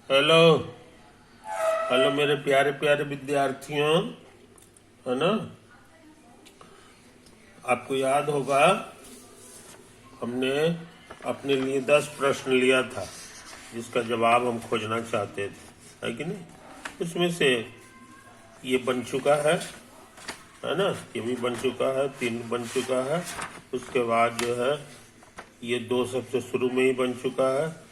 Hello. Hello मेरे प्यारे प्यारे विद्यार्थियों, है ना। आपको याद होगा हमने अपने लिए 10 प्रश्न लिया था जिसका जवाब हम खोजना चाहते थे, है कि नहीं। उसमें से ये बन चुका है ना। ये भी बन चुका है, 3 बन चुका है। उसके बाद जो है ये 2 सबसे शुरू में ही बन चुका है।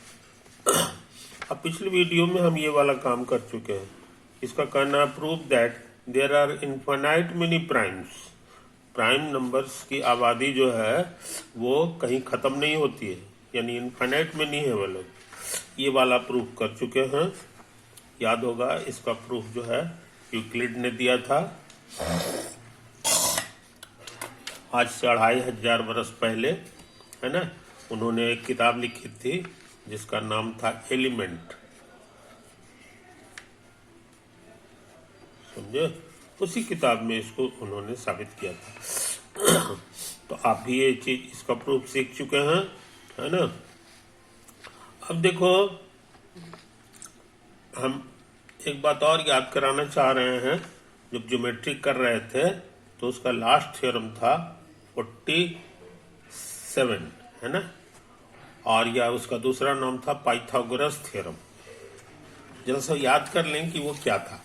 अब पिछली वीडियो में हम ये वाला काम कर चुके हैं। इसका कहना है prove that there are infinite many primes. Prime numbers की आबादी जो है वो कहीं खत्म नहीं होती है, यानी इनफाइनाइट में नहीं है वो लोग। ये वाला प्रूफ कर चुके हैं, याद होगा। इसका प्रूफ जो है यूक्लिड ने दिया था आज से 2500 वर्ष पहले, है ना। उन्होंने एक किताब लिखी थी जिसका नाम था एलिमेंट, समझे। उसी किताब में इसको उन्होंने साबित किया था। तो आप भी ये चीज, इसका प्रूफ सीख चुके हैं, है ना। अब देखो, हम एक बात और याद कराना चाह रहे हैं। जब ज्योमेट्री कर रहे थे तो उसका लास्ट थ्योरम था 47, है ना। और या उसका दूसरा नाम था पाइथागोरस थ्योरम। जरा सा याद कर लें कि वो क्या था।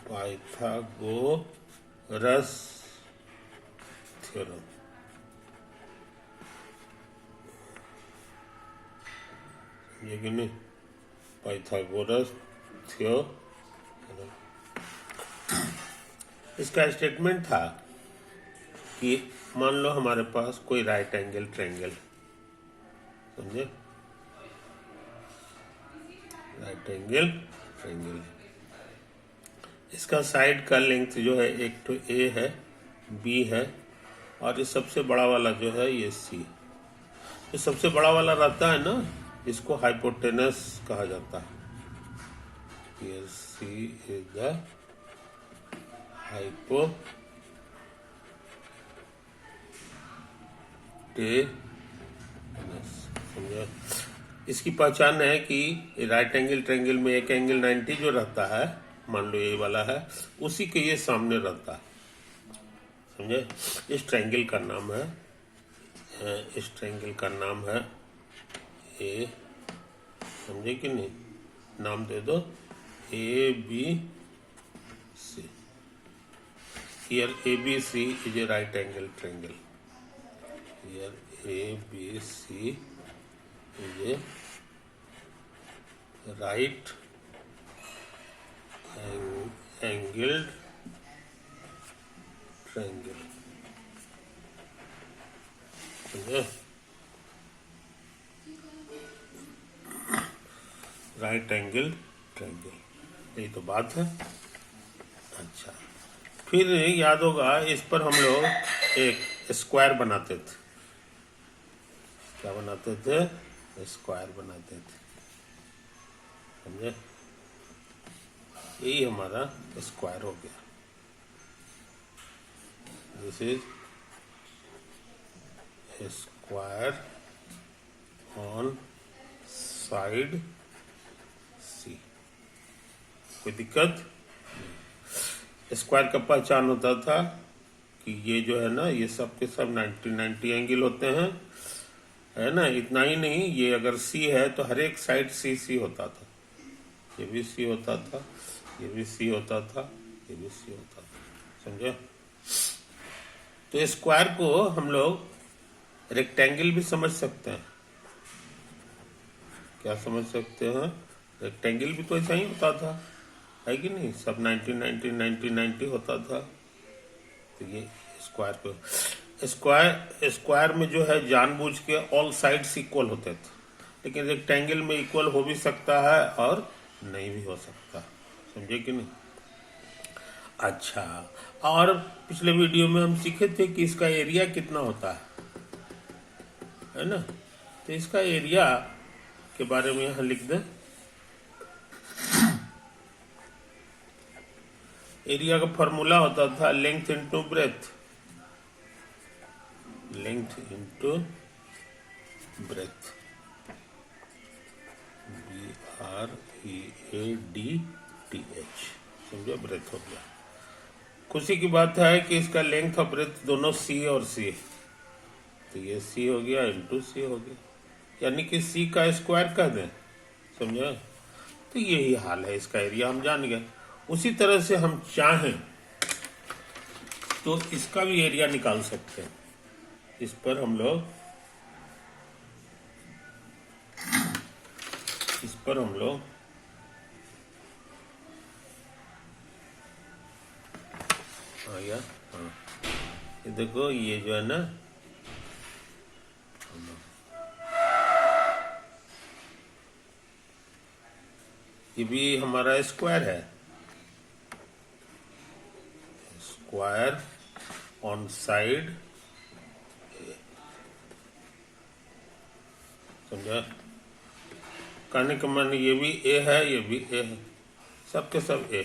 Pythagoras theorem. ये कि नहीं, पाइथागोरस थ्योरम। इसका स्टेटमेंट था कि मान लो हमारे पास कोई राइट एंगल ट्रायंगल, समझे, राइट एंगल ट्रायंगल है। इसका साइड का लेंथ जो है एक तो ए है, बी है, और ये सबसे बड़ा वाला जो है ये सी। ये सबसे बड़ा वाला रहता है ना, इसको हाइपोटेनस कहा जाता है। ये सी इज द हाइपोटेनस, समझे। इसकी पहचान है कि राइट एंगल ट्रायंगल में एक एंगल 90 जो रहता है, मान लो ये वाला है, उसी के ये सामने रहता है, समझे। इस ट्रायंगल का नाम है, इस ट्रायंगल का नाम है ए, समझे कि नहीं। नाम दे दो A B C. Here A B C is a right angle triangle. Here A B C is a right angled triangle, समझे। राइट एंगल ट्रायंगल, यही तो बात है। अच्छा, फिर याद होगा इस पर हम लोग एक स्क्वायर बनाते थे। क्या बनाते थे? स्क्वायर बनाते थे, समझे। यही हमारा स्क्वायर हो गया। This is square on side C. कोई दिक्कत? स्क्वायर का पहचान होता था कि ये जो है ना, ये सब के सब 90 एंगल होते हैं, है ना। इतना ही नहीं, ये अगर सी है तो हर एक साइड सी सी होता था। ये भी सी होता था, ये भी सी होता था, ये भी सी होता था, समझे। तो स्क्वायर को हम लोग रेक्टेंगल भी समझ सकते हैं। क्या समझ सकते हैं? रेक्टेंगल भी तो ऐसा ही होता था, है कि नहीं। सब 90 होता था। तो ये स्क्वायर को, स्क्वायर में जो है जानबूझ के ऑल साइड्स इक्वल होते थे, लेकिन रेक्टेंगल में इक्वल हो भी सकता है और नहीं भी हो सकता, समझे कि नहीं। अच्छा, और पिछले वीडियो में हम सीखे थे कि इसका एरिया कितना होता है ना। तो इसका एरिया के बारे में यहां लिख दें। एरिया का फॉर्मूला होता था length into breadth, length into breadth, BREADTH, समझो, ब्रेथ हो गया। खुशी की बात है कि इसका लेंथ और ब्रेथ दोनों C और C है, तो ये C हो गया इंटू C हो गया, यानी कि C का स्क्वायर कर दें, समझे। तो यही हाल है, इसका एरिया हम जान गए। उसी तरह से हम चाहें तो इसका भी एरिया निकाल सकते हैं। इस पर हम लोग हाँ, ये देखो, ये जो है ना, ये भी हमारा स्क्वायर है, स्क्वायर ऑन साइड, समझा। कहने का मन, ये भी ए है, ये भी ए है, सबके सब ए,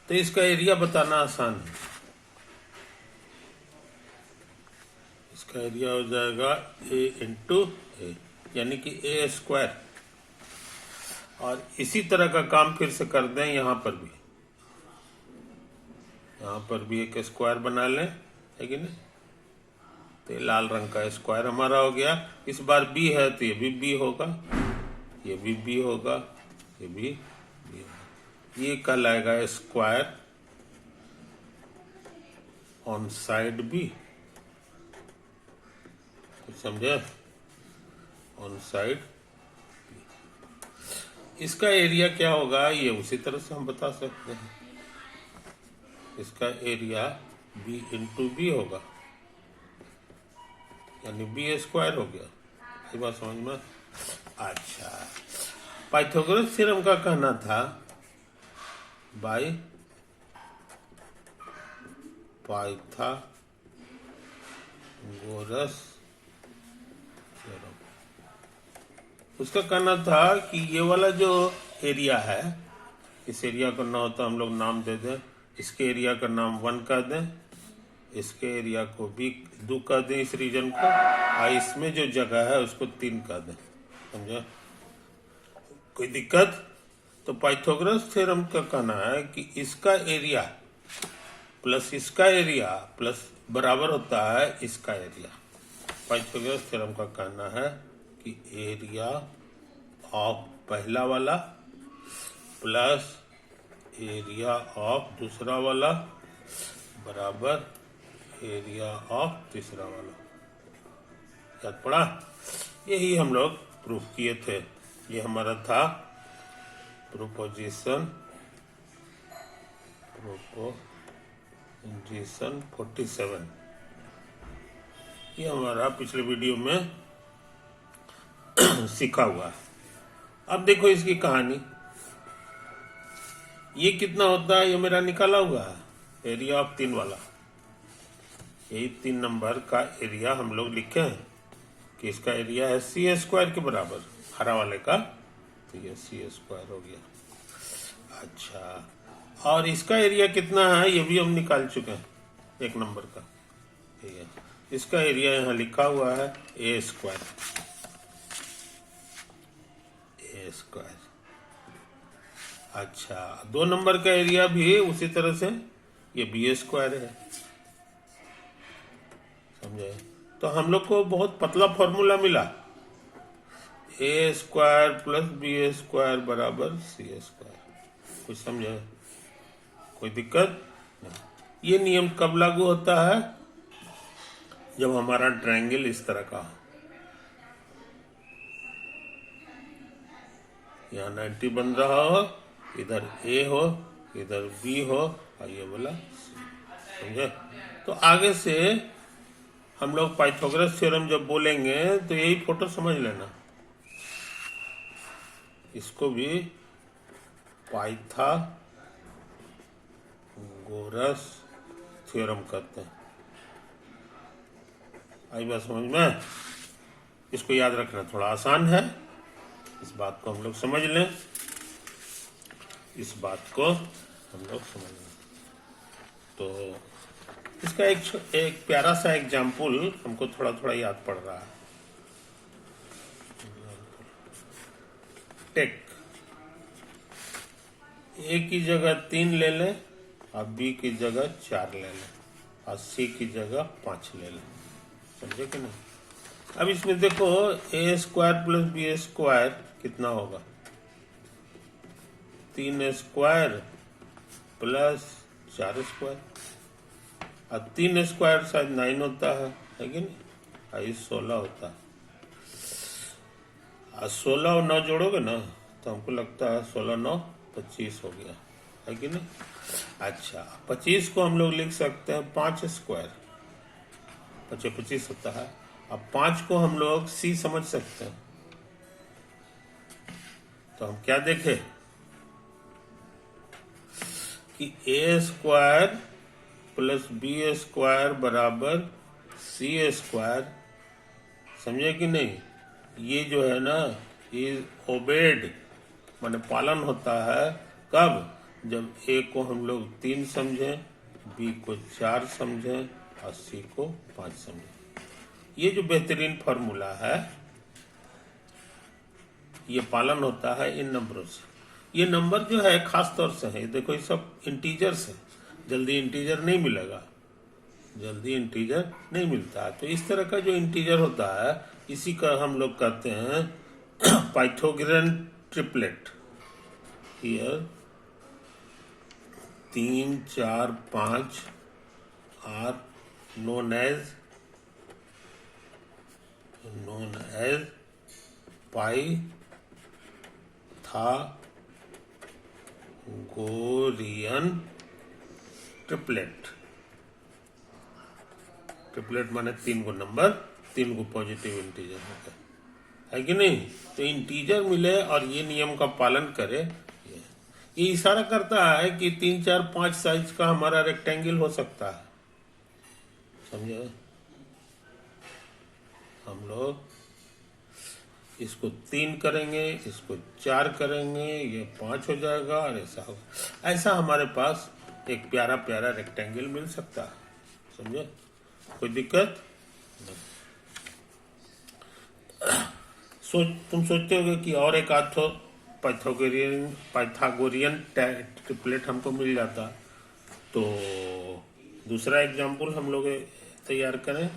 तो इसका एरिया बताना आसान है। इसका एरिया हो जाएगा ए इंटू ए, यानी कि ए स्क्वायर। और इसी तरह का काम फिर से कर दें, यहाँ पर भी एक स्क्वायर बना लें, है कि नहीं। तो ये लाल रंग का स्क्वायर हमारा हो गया। इस बार बी है तो ये भी बी होगा, ये भी बी होगा, ये भी बी होगा। ये कहलाएगा स्क्वायर ऑन साइड बी, समझे, ऑन साइड। इसका एरिया क्या होगा, ये उसी तरह से हम बता सकते हैं। इसका एरिया बी इंटू बी होगा, यानी बी स्क्वायर हो गया। ये बात समझ में। अच्छा, पाइथागोरस थ्योरम का कहना था बाय पाइथागोरस थ्योरम, उसका कहना था कि ये वाला जो एरिया है, इस एरिया का ना होता हम लोग नाम दे दें, इसके एरिया का नाम 1 कर दें, इसके एरिया को भी 2 कर दें, इस रीजन को, और इसमें जो जगह है उसको 3 कर दें, समझा। कोई दिक्कत? तो पाइथागोरस थ्योरम का कहना है कि इसका एरिया प्लस इसका एरिया प्लस बराबर होता है इसका एरिया। पाइथागोरस थ्योरम का कहना है कि एरिया ऑफ पहला वाला प्लस एरिया ऑफ दूसरा वाला बराबर एरिया ऑफ तीसरा वाला। याद पड़ा? यही हम लोग प्रूफ किए थे। ये हमारा था प्रोपोजिशन 47। ये हमारा पिछले वीडियो में सीखा हुआ है। अब देखो इसकी कहानी। ये कितना होता है, ये मेरा निकाला हुआ है, एरिया ऑफ 3 वाला। यही 3 नंबर का एरिया हम लोग लिखे हैं कि इसका एरिया है सी स्क्वायर के बराबर, हरा वाले का, तो ये सी स्क्वायर हो गया। अच्छा, और इसका एरिया कितना है ये भी हम निकाल चुके हैं, 1 नंबर का। ठीक है, इसका एरिया यहाँ लिखा हुआ है ए स्क्वायर। अच्छा, 2 नंबर का एरिया भी उसी तरह से ये बी स्क्वायर है, समझे। तो हम लोग को बहुत पतला फॉर्मूला मिला, ए स्क्वायर प्लस बी स्क्वायर बराबर सी स्क्वायर। कुछ समझे? कोई दिक्कत नहीं। ये नियम कब लागू होता है? जब हमारा ट्रायंगल इस तरह का हो, यहाँ 90 बन रहा हो, इधर ए हो, इधर बी हो, और ये बोला समझे। तो आगे से हम लोग पाइथागोरस थ्योरम जब बोलेंगे तो यही फोटो समझ लेना। इसको भी पाइथागोरस थ्योरम कहते हैं। आई बात समझ में? इसको याद रखना थोड़ा आसान है, इस बात को हम लोग समझ लें, इस बात को हम लोग समझ लें। तो इसका एक प्यारा सा एग्जाम्पल हमको थोड़ा थोड़ा याद पड़ रहा है। टेक ए की जगह 3 ले लें और बी की जगह 4 ले लें और सी की जगह 5 ले लें। समझे कि नहीं? अब इसमें देखो ए स्क्वायर प्लस बी स्क्वायर कितना होगा? 3 स्क्वायर प्लस 4 स्क्वायर, और 3 स्क्वायर शायद 9 होता है कि नहीं? और ये 16 होता है। और 16 और 9 जोड़ोगे ना तो हमको लगता है 16 9 25 हो गया, है कि नहीं? अच्छा, 25 को हम लोग लिख सकते हैं 5 स्क्वायर, 25 होता है। अब 5 को हम लोग सी समझ सकते हैं, तो हम क्या देखें कि ए स्क्वायर प्लस बी स्क्वायर बराबर सी स्क्वायर। समझे कि नहीं? ये जो है ना, ये ओबेड माने पालन होता है कब? जब ए को हम लोग 3 समझें, बी को 4 समझें और सी को 5 समझें। ये जो बेहतरीन फॉर्मूला है, ये पालन होता है इन नंबरों से। ये नंबर जो है खास तौर से है, देखो ये सब इंटीजर्स है, जल्दी इंटीजर नहीं मिलेगा, जल्दी इंटीजर नहीं मिलता। तो इस तरह का जो इंटीजर होता है इसी का हम लोग कहते हैं Pythagorean triplet. Here 3 4 5 are known as Pythagorean triplet. Triplet माने 3 गो नंबर, 3 गो पॉजिटिव इंटीजर होता है कि नहीं? तो इंटीजर मिले और ये नियम का पालन करे, ये इशारा करता है कि 3 4 5 साइज का हमारा रेक्टेंगल हो सकता है। समझे? हम लोग इसको 3 करेंगे, इसको 4 करेंगे, ये 5 हो जाएगा और ऐसा होगा। ऐसा हमारे पास एक प्यारा प्यारा रेक्टेंगल मिल सकता है। समझे? कोई दिक्कत नहीं। तुम सोचते होगे कि और एक आध तो पाइथागोरियन ट्रिपलेट हमको मिल जाता, तो दूसरा एग्जाम्पल हम लोग तैयार करें,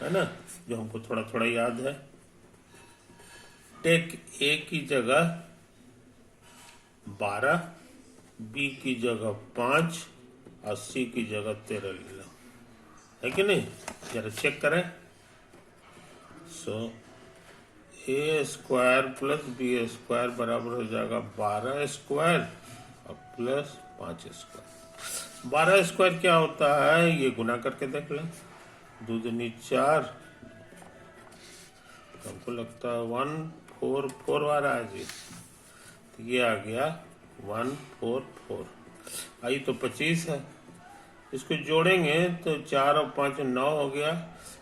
है ना, जो हमको थोड़ा थोड़ा याद है। टेक ए की जगह 12, बी की जगह 5 और सी की जगह 13 ले लो, है कि नहीं? जरा चेक करें। सो ए स्क्वायर प्लस बी स्क्वायर बराबर हो जाएगा 12 स्क्वायर और प्लस 5 स्क्वायर। 12 स्क्वायर क्या होता है ये गुना करके देख लें। 2 दूनी 4, हमको लगता है 144 बार आ जी, तो ये आ गया 144। आई तो 25 है, इसको जोड़ेंगे तो 4 और 5 9 हो गया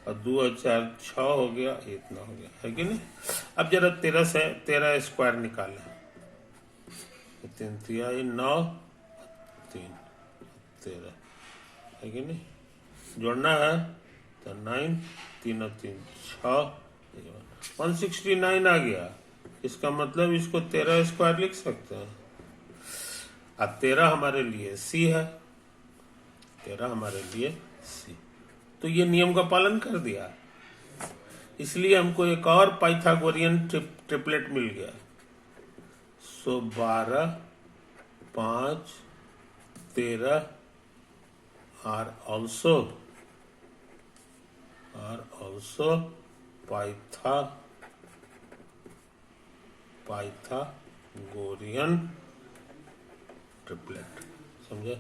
और 2 और 4 6 हो गया, इतना हो गया, है कि नहीं? अब जरा 13 से 13 स्क्वायर निकालें। 3 3 9 3 13, है कि नहीं? जोड़ना है तो 9 3 और 3 6, 169 आ गया। इसका मतलब इसको 13 स्क्वायर लिख सकते हैं। अब 13 हमारे लिए सी है, 13 हमारे लिए सी। तो ये नियम का पालन कर दिया, इसलिए हमको एक और पाइथागोरियन ट्रिपलेट मिल गया। सो 12 5 13 आर ऑल्सो पाइथागोरियन ट्रिपलेट। समझे?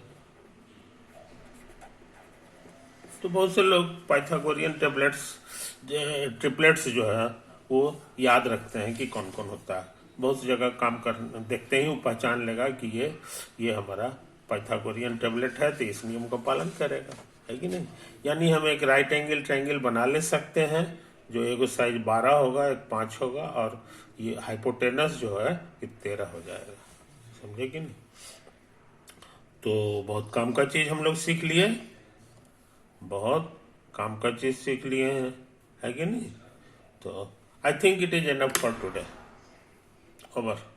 तो बहुत से लोग पाइथागोरियन ट्रिपलेट्स जो है वो याद रखते हैं कि कौन कौन होता है। बहुत सी जगह काम कर देखते ही वो पहचान लेगा कि ये हमारा पाइथागोरियन ट्रिपलेट है, तो इस नियम का पालन करेगा, है कि नहीं? यानी हम एक राइट एंगल ट्रायंगल बना ले सकते हैं, जो एक साइज 12 होगा, एक 5 होगा और ये हाइपोटेनस जो है ये 13 हो जाएगा। समझे कि नहीं? तो बहुत काम का चीज हम लोग सीख लिए। बहुत काम का चीज सीख लिए हैं, है कि नहीं? तो I think it is enough for today. Over.